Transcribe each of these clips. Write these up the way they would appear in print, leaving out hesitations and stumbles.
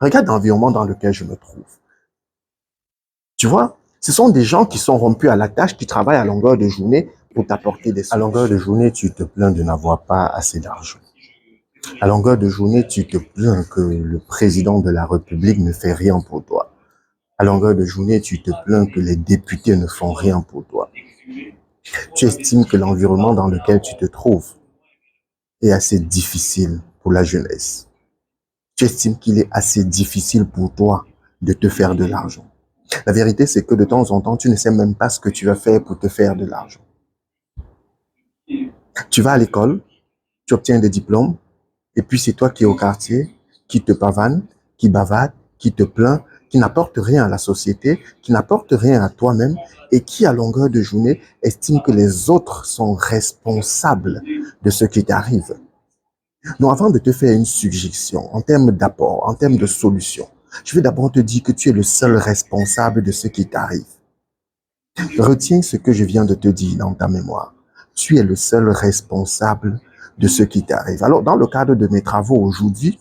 Regarde l'environnement dans lequel je me trouve. Tu vois, ce sont des gens qui sont rompus à la tâche, qui travaillent à longueur de journée pour t'apporter des solutions. À longueur de journée, tu te plains de n'avoir pas assez d'argent. À longueur de journée, tu te plains que le président de la République ne fait rien pour toi. À longueur de journée, tu te plains que les députés ne font rien pour toi. Tu estimes que l'environnement dans lequel tu te trouves est assez difficile pour la jeunesse. Tu estimes qu'il est assez difficile pour toi de te faire de l'argent. La vérité, c'est que de temps en temps, tu ne sais même pas ce que tu vas faire pour te faire de l'argent. Tu vas à l'école, tu obtiens des diplômes, et puis c'est toi qui es au quartier, qui te pavane, qui bavade, qui te plaint, qui n'apporte rien à la société, qui n'apporte rien à toi-même, et qui, à longueur de journée, estime que les autres sont responsables de ce qui t'arrive. Donc, avant de te faire une suggestion en termes d'apport, en termes de solution, je vais d'abord te dire que tu es le seul responsable de ce qui t'arrive. Retiens ce que je viens de te dire dans ta mémoire. Tu es le seul responsable de ce qui t'arrive. Alors, dans le cadre de mes travaux aujourd'hui,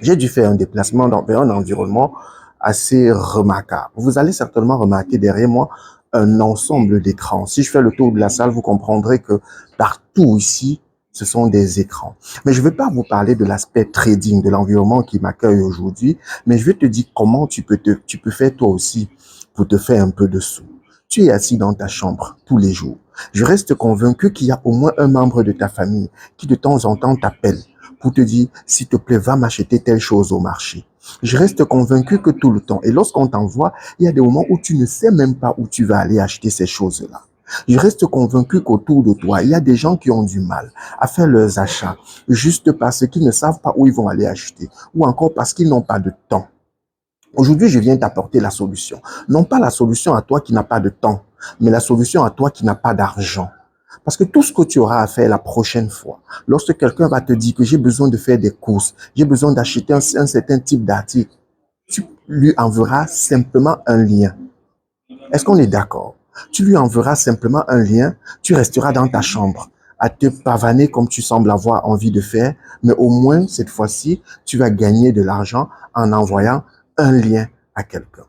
j'ai dû faire un déplacement vers un environnement assez remarquable. Vous allez certainement remarquer derrière moi un ensemble d'écrans. Si je fais le tour de la salle, vous comprendrez que partout ici, ce sont des écrans. Mais je ne vais pas vous parler de l'aspect trading, de l'environnement qui m'accueille aujourd'hui, mais je vais te dire comment tu peux faire toi aussi pour te faire un peu de sous. Tu es assis dans ta chambre tous les jours. Je reste convaincu qu'il y a au moins un membre de ta famille qui de temps en temps t'appelle pour te dire, s'il te plaît, va m'acheter telle chose au marché. Je reste convaincu que tout le temps, et lorsqu'on t'envoie, il y a des moments où tu ne sais même pas où tu vas aller acheter ces choses-là. Je reste convaincu qu'autour de toi, il y a des gens qui ont du mal à faire leurs achats juste parce qu'ils ne savent pas où ils vont aller acheter ou encore parce qu'ils n'ont pas de temps. Aujourd'hui, je viens t'apporter la solution. Non pas la solution à toi qui n'a pas de temps, mais la solution à toi qui n'a pas d'argent. Parce que tout ce que tu auras à faire la prochaine fois, lorsque quelqu'un va te dire que j'ai besoin de faire des courses, j'ai besoin d'acheter un certain type d'article, tu lui enverras simplement un lien. Est-ce qu'on est d'accord? Tu lui enverras simplement un lien, tu resteras dans ta chambre à te pavaner comme tu sembles avoir envie de faire, mais au moins, cette fois-ci, tu vas gagner de l'argent en envoyant un lien à quelqu'un.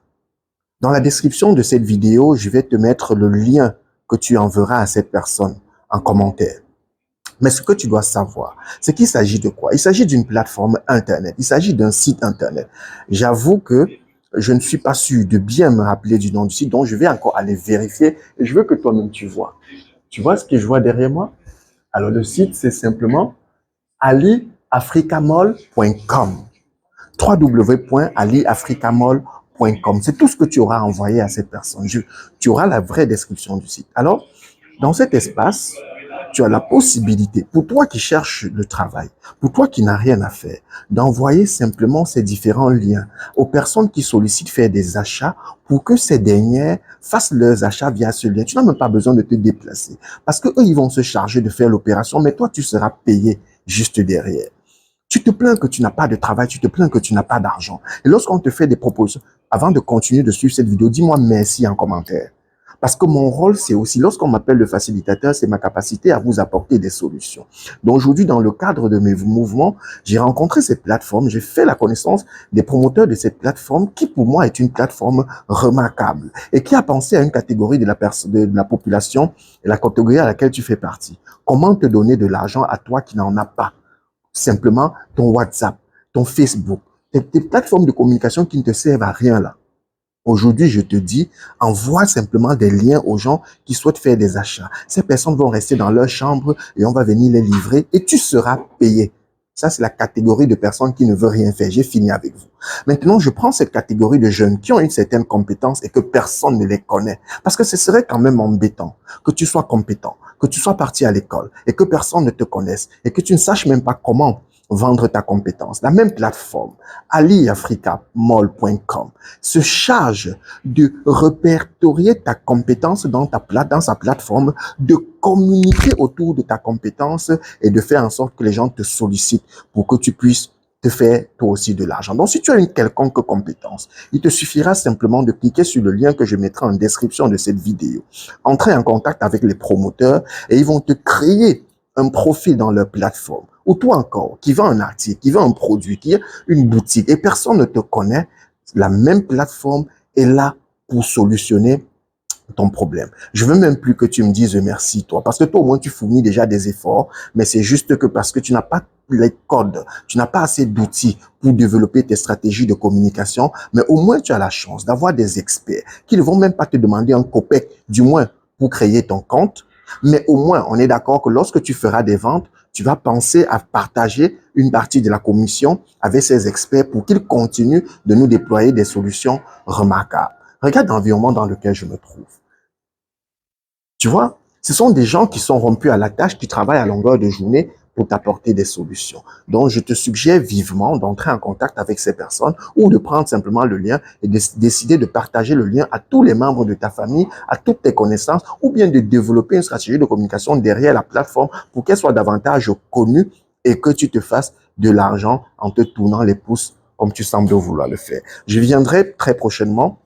Dans la description de cette vidéo, je vais te mettre le lien que tu enverras à cette personne en commentaire. Mais ce que tu dois savoir, c'est qu'il s'agit de quoi? Il s'agit d'une plateforme Internet. Il s'agit d'un site Internet. J'avoue que je ne suis pas sûr de bien me rappeler du nom du site, donc je vais encore aller vérifier et je veux que toi-même tu vois. Tu vois ce que je vois derrière moi? Alors, le site, c'est simplement aliafricamall.com. www.aliafricamall.com. C'est tout ce que tu auras envoyé à cette personne. Tu auras la vraie description du site. Alors, dans cet espace, tu as la possibilité, pour toi qui cherches le travail, pour toi qui n'as rien à faire, d'envoyer simplement ces différents liens aux personnes qui sollicitent faire des achats pour que ces dernières fassent leurs achats via ce lien. Tu n'as même pas besoin de te déplacer parce que eux, ils vont se charger de faire l'opération, mais toi, tu seras payé juste derrière. Tu te plains que tu n'as pas de travail, tu te plains que tu n'as pas d'argent. Et lorsqu'on te fait des propositions, avant de continuer de suivre cette vidéo, dis-moi merci en commentaire. Parce que mon rôle, c'est aussi, lorsqu'on m'appelle le facilitateur, c'est ma capacité à vous apporter des solutions. Donc aujourd'hui, dans le cadre de mes mouvements, j'ai rencontré cette plateforme, j'ai fait la connaissance des promoteurs de cette plateforme qui, pour moi, est une plateforme remarquable et qui a pensé à une catégorie de la population et la catégorie à laquelle tu fais partie. Comment te donner de l'argent à toi qui n'en as pas? Simplement ton WhatsApp, ton Facebook, tes plateformes de communication qui ne te servent à rien là. Aujourd'hui, je te dis, envoie simplement des liens aux gens qui souhaitent faire des achats. Ces personnes vont rester dans leur chambre et on va venir les livrer et tu seras payé. Ça, c'est la catégorie de personnes qui ne veulent rien faire. J'ai fini avec vous. Maintenant, je prends cette catégorie de jeunes qui ont une certaine compétence et que personne ne les connaît. Parce que ce serait quand même embêtant que tu sois compétent, que tu sois parti à l'école et que personne ne te connaisse et que tu ne saches même pas comment vendre ta compétence. La même plateforme, aliafricamall.com, se charge de répertorier ta compétence dans sa plateforme, de communiquer autour de ta compétence et de faire en sorte que les gens te sollicitent pour que tu puisses te faire toi aussi de l'argent. Donc, si tu as une quelconque compétence, il te suffira simplement de cliquer sur le lien que je mettrai en description de cette vidéo. Entrer en contact avec les promoteurs et ils vont te créer un profil dans leur plateforme, ou toi encore, qui vend un article, qui vend un produit, qui a une boutique, et personne ne te connaît, la même plateforme est là pour solutionner ton problème. Je veux même plus que tu me dises merci, toi, parce que toi, au moins, tu fournis déjà des efforts, mais c'est juste que parce que tu n'as pas les codes, tu n'as pas assez d'outils pour développer tes stratégies de communication, mais au moins, tu as la chance d'avoir des experts qui ne vont même pas te demander un copec, du moins, pour créer ton compte, mais au moins, on est d'accord que lorsque tu feras des ventes, tu vas penser à partager une partie de la commission avec ces experts pour qu'ils continuent de nous déployer des solutions remarquables. Regarde l'environnement dans lequel je me trouve. Tu vois, ce sont des gens qui sont rompus à la tâche, qui travaillent à longueur de journée pour t'apporter des solutions. Donc, je te suggère vivement d'entrer en contact avec ces personnes ou de prendre simplement le lien et de décider de partager le lien à tous les membres de ta famille, à toutes tes connaissances, ou bien de développer une stratégie de communication derrière la plateforme pour qu'elle soit davantage connue et que tu te fasses de l'argent en te tournant les pouces comme tu sembles vouloir le faire. Je viendrai très prochainement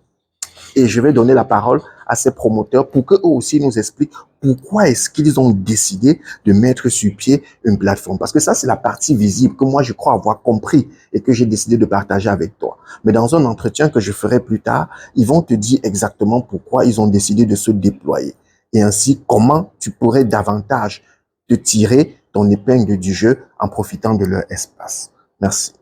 et je vais donner la parole à ces promoteurs pour qu'eux aussi nous expliquent pourquoi est-ce qu'ils ont décidé de mettre sur pied une plateforme. Parce que ça, c'est la partie visible que moi, je crois avoir compris et que j'ai décidé de partager avec toi. Mais dans un entretien que je ferai plus tard, ils vont te dire exactement pourquoi ils ont décidé de se déployer. Et ainsi, comment tu pourrais davantage te tirer ton épingle du jeu en profitant de leur espace. Merci.